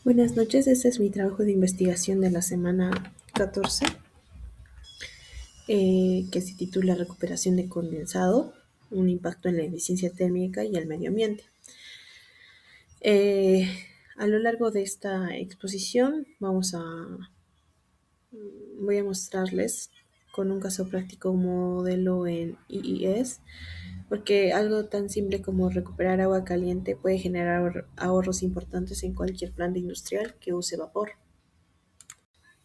Buenas noches, este es mi trabajo de investigación de la semana 14, que se titula Recuperación de condensado, un impacto en la eficiencia térmica y el medio ambiente. Eh, a lo largo de esta exposición voy a mostrarles con un caso práctico un modelo en IES, porque algo tan simple como recuperar agua caliente puede generar ahorros importantes en cualquier planta industrial que use vapor.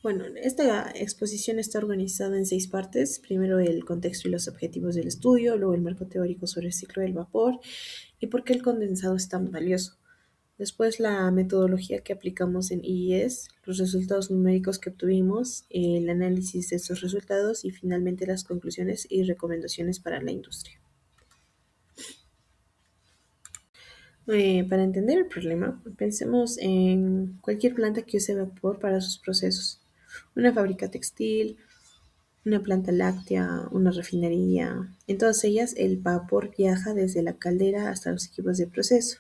Bueno, esta exposición está organizada en 6 partes. Primero el contexto y los objetivos del estudio, luego el marco teórico sobre el ciclo del vapor y por qué el condensado es tan valioso. Después la metodología que aplicamos en IES, los resultados numéricos que obtuvimos, el análisis de estos resultados y finalmente las conclusiones y recomendaciones para la industria. Para entender el problema, pensemos en cualquier planta que use vapor para sus procesos. Una fábrica textil, una planta láctea, una refinería. En todas ellas, el vapor viaja desde la caldera hasta los equipos de proceso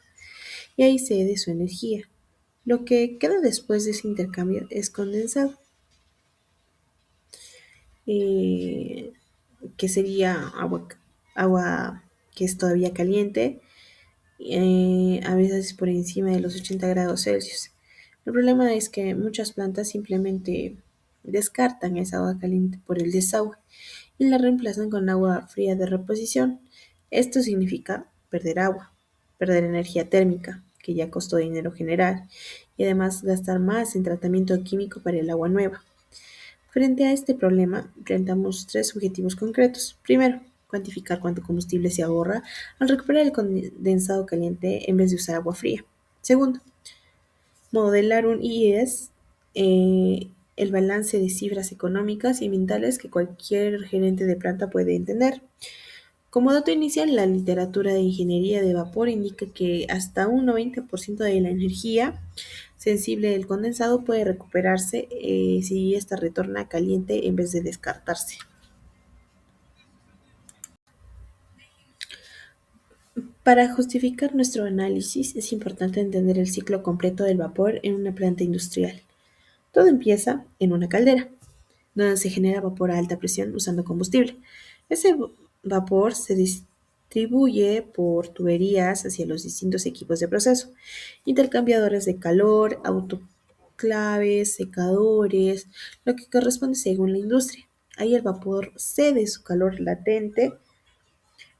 y ahí cede su energía. Lo que queda después de ese intercambio es condensado, eh, que sería agua que es todavía caliente, a veces por encima de los 80 grados Celsius. El problema es que muchas plantas simplemente descartan esa agua caliente por el desagüe y la reemplazan con agua fría de reposición. Esto significa perder agua, perder energía térmica, que ya costó dinero generar, y además gastar más en tratamiento químico para el agua nueva. Frente a este problema, presentamos 3 objetivos concretos. Primero, cuantificar cuánto combustible se ahorra al recuperar el condensado caliente en vez de usar agua fría. Segundo, modelar un IES, el balance de cifras económicas y ambientales que cualquier gerente de planta puede entender. Como dato inicial, la literatura de ingeniería de vapor indica que hasta un 90% de la energía sensible del condensado puede recuperarse si ésta retorna caliente en vez de descartarse. Para justificar nuestro análisis es importante entender el ciclo completo del vapor en una planta industrial. Todo empieza en una caldera, donde se genera vapor a alta presión usando combustible. Ese vapor se distribuye por tuberías hacia los distintos equipos de proceso, intercambiadores de calor, autoclaves, secadores, lo que corresponde según la industria. Ahí el vapor cede su calor latente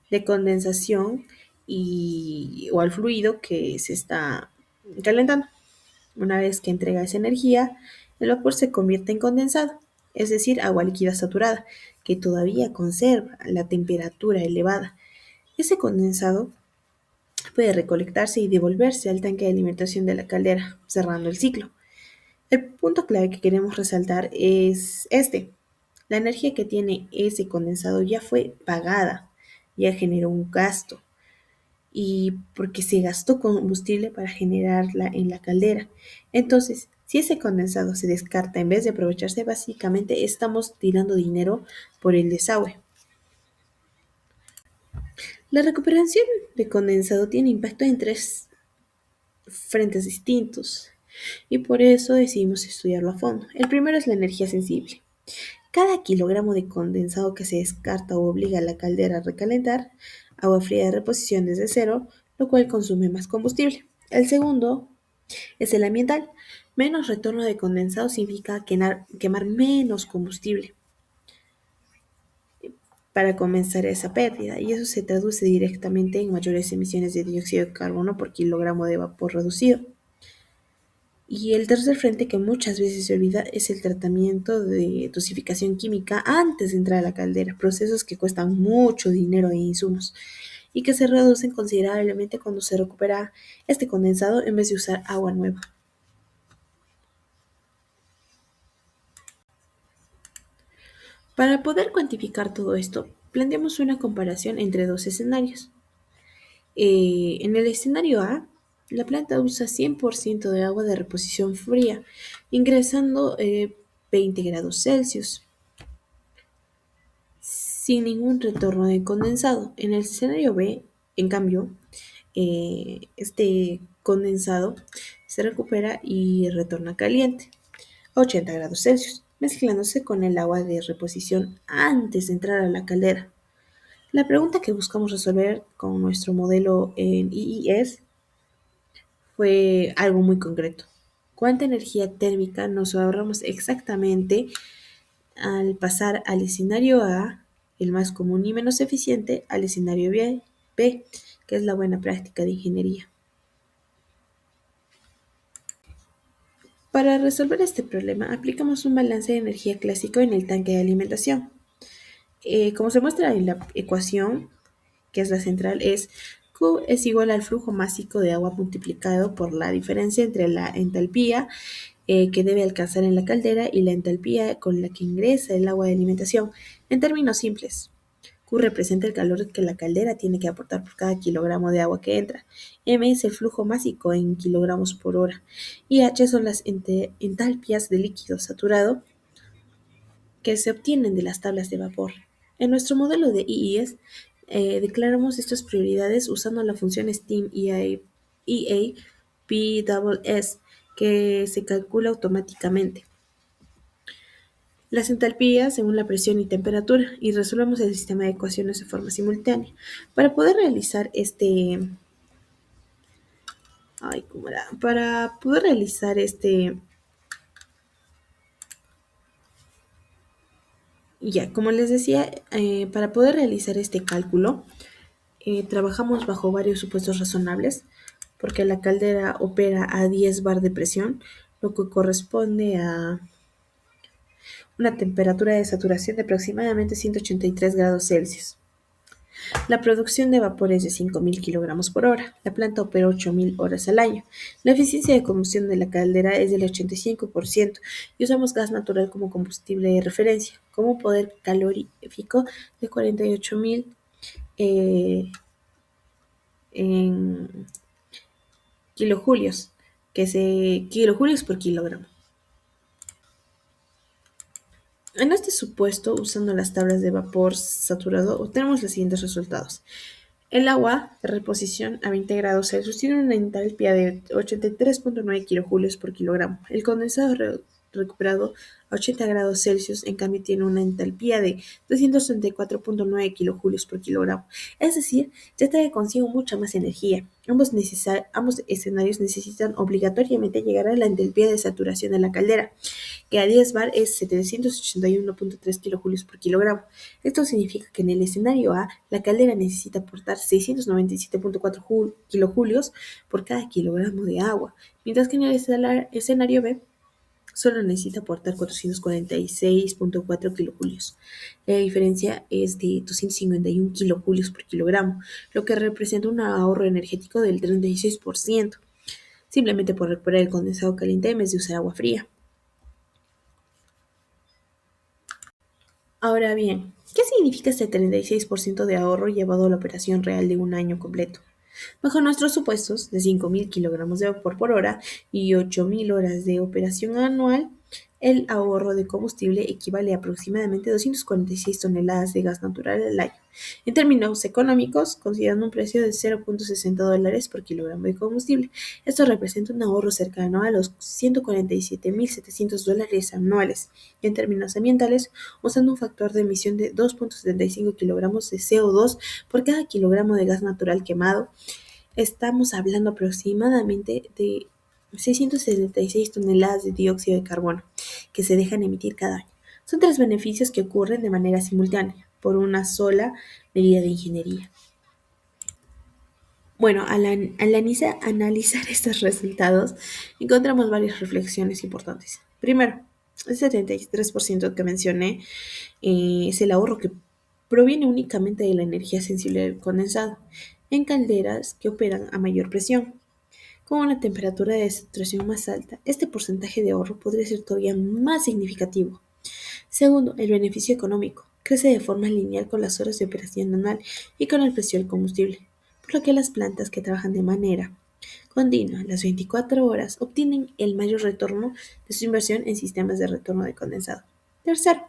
de condensación o al fluido que se está calentando. Una vez que entrega esa energía, el vapor se convierte en condensado, es decir, agua líquida saturada, que todavía conserva la temperatura elevada. Ese condensado puede recolectarse y devolverse al tanque de alimentación de la caldera, cerrando el ciclo. El punto clave que queremos resaltar es este. La energía que tiene ese condensado ya fue pagada, ya generó un gasto y porque se gastó combustible para generarla en la caldera. Entonces, si ese condensado se descarta en vez de aprovecharse, básicamente estamos tirando dinero por el desagüe. La recuperación de condensado tiene impacto en 3 frentes distintos y por eso decidimos estudiarlo a fondo. El primero es la energía sensible. Cada kilogramo de condensado que se descarta o obliga a la caldera a recalentar agua fría de reposición desde cero, lo cual consume más combustible. El segundo es el ambiental. Menos retorno de condensado significa quemar menos combustible para comenzar esa pérdida, y eso se traduce directamente en mayores emisiones de dióxido de carbono por kilogramo de vapor reducido. Y el tercer frente que muchas veces se olvida es el tratamiento de dosificación química antes de entrar a la caldera, procesos que cuestan mucho dinero e insumos y que se reducen considerablemente cuando se recupera este condensado en vez de usar agua nueva. Para poder cuantificar todo esto, planteamos una comparación entre 2 escenarios. En el escenario A, la planta usa 100% de agua de reposición fría, ingresando 20 grados Celsius, sin ningún retorno de condensado. En el escenario B, en cambio, este condensado se recupera y retorna caliente a 80 grados Celsius, mezclándose con el agua de reposición antes de entrar a la caldera. La pregunta que buscamos resolver con nuestro modelo en IIS fue algo muy concreto. ¿Cuánta energía térmica nos ahorramos exactamente al pasar al escenario A, el más común y menos eficiente, al escenario B, que es la buena práctica de ingeniería? Para resolver este problema, aplicamos un balance de energía clásico en el tanque de alimentación. Como se muestra en la ecuación, que es la central, es Q es igual al flujo másico de agua multiplicado por la diferencia entre la entalpía que debe alcanzar en la caldera y la entalpía con la que ingresa el agua de alimentación. En términos simples, Q representa el calor que la caldera tiene que aportar por cada kilogramo de agua que entra. M es el flujo másico en kilogramos por hora. Y H son las entalpias de líquido saturado que se obtienen de las tablas de vapor. En nuestro modelo de IIS, declaramos estas prioridades usando la función STEAM EAPSS que se calcula automáticamente las entalpías según la presión y temperatura y resolvemos el sistema de ecuaciones de forma simultánea. Para poder realizar ¿cómo era? Para poder realizar como les decía, para poder realizar este cálculo, trabajamos bajo varios supuestos razonables, porque la caldera opera a 10 bar de presión, lo que corresponde a una temperatura de saturación de aproximadamente 183 grados Celsius. La producción de vapor es de 5.000 kilogramos por hora. La planta opera 8.000 horas al año. La eficiencia de combustión de la caldera es del 85% y usamos gas natural como combustible de referencia, con un poder calorífico de 48.000 en kilojulios, kilojulios por kilogramo. En este supuesto, usando las tablas de vapor saturado, obtenemos los siguientes resultados. El agua de reposición a 20 grados Celsius tiene una entalpía de 83.9 kilojulios por kilogramo. El condensado recuperado a 80 grados Celsius, en cambio, tiene una entalpía de 234.9 kilojulios por kilogramo. Es decir, ya trae consigo mucha más energía. Ambos escenarios necesitan obligatoriamente llegar a la entalpía de saturación de la caldera, que a 10 bar es 781.3 kilojulios por kilogramo. Esto significa que en el escenario A, la caldera necesita aportar 697.4 kilojulios por cada kilogramo de agua, mientras que en el escenario B solo necesita aportar 446.4 kilojulios. La diferencia es de 251 kilojulios por kilogramo, lo que representa un ahorro energético del 36%, simplemente por recuperar el condensado caliente en vez de usar agua fría. Ahora bien, ¿qué significa este 36% de ahorro llevado a la operación real de un año completo? Bajo nuestros supuestos de 5.000 kilogramos de vapor por hora y 8.000 horas de operación anual, el ahorro de combustible equivale a aproximadamente 246 toneladas de gas natural al año. En términos económicos, considerando un precio de $0.60 por kilogramo de combustible, esto representa un ahorro cercano a los $147.700 anuales. En términos ambientales, usando un factor de emisión de 2.75 kilogramos de CO2 por cada kilogramo de gas natural quemado, estamos hablando aproximadamente de 676 toneladas de dióxido de carbono que se dejan emitir cada año. Son tres beneficios que ocurren de manera simultánea por una sola medida de ingeniería. Bueno, al analizar estos resultados, encontramos varias reflexiones importantes. Primero, el 73% que mencioné es el ahorro que proviene únicamente de la energía sensible del condensado en calderas que operan a mayor presión. Con una temperatura de saturación más alta, este porcentaje de ahorro podría ser todavía más significativo. Segundo, el beneficio económico. Crece de forma lineal con las horas de operación anual y con el precio del combustible, por lo que las plantas que trabajan de manera continua las 24 horas obtienen el mayor retorno de su inversión en sistemas de retorno de condensado. Tercero,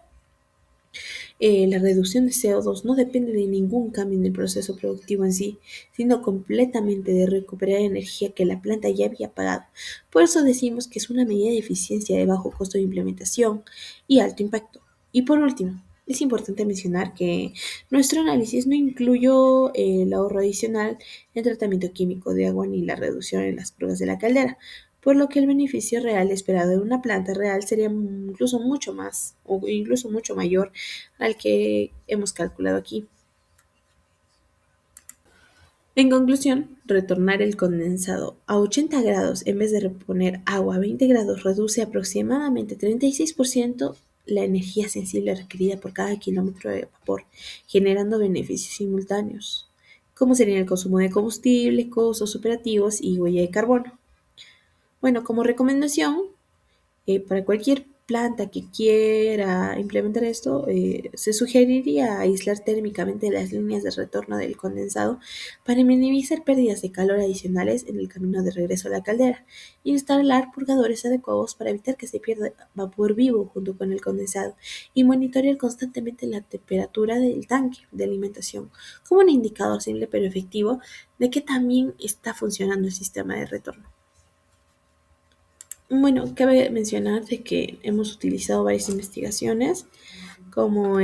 La reducción de CO2 no depende de ningún cambio en el proceso productivo en sí, sino completamente de recuperar energía que la planta ya había pagado. Por eso decimos que es una medida de eficiencia de bajo costo de implementación y alto impacto. Y por último, es importante mencionar que nuestro análisis no incluyó el ahorro adicional en tratamiento químico de agua ni la reducción en las pruebas de la caldera, por lo que el beneficio real esperado de una planta real sería incluso mucho más o incluso mucho mayor al que hemos calculado aquí. En conclusión, retornar el condensado a 80 grados en vez de reponer agua a 20 grados reduce aproximadamente 36% la energía sensible requerida por cada kilómetro de vapor, generando beneficios simultáneos, como serían el consumo de combustible, costos operativos y huella de carbono. Bueno, como recomendación, para cualquier planta que quiera implementar esto, se sugeriría aislar térmicamente las líneas de retorno del condensado para minimizar pérdidas de calor adicionales en el camino de regreso a la caldera, e instalar purgadores adecuados para evitar que se pierda vapor vivo junto con el condensado, y monitorear constantemente la temperatura del tanque de alimentación como un indicador simple pero efectivo de que también está funcionando el sistema de retorno. Bueno, cabe mencionar de que hemos utilizado varias investigaciones como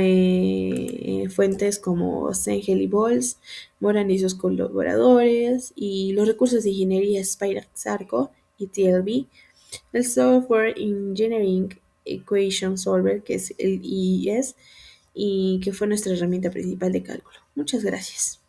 fuentes como Sengel y Bols, Moran y sus colaboradores, y los recursos de ingeniería Spirax Arco y TLB, el Software Engineering Equation Solver, que es el IES, y que fue nuestra herramienta principal de cálculo. Muchas gracias.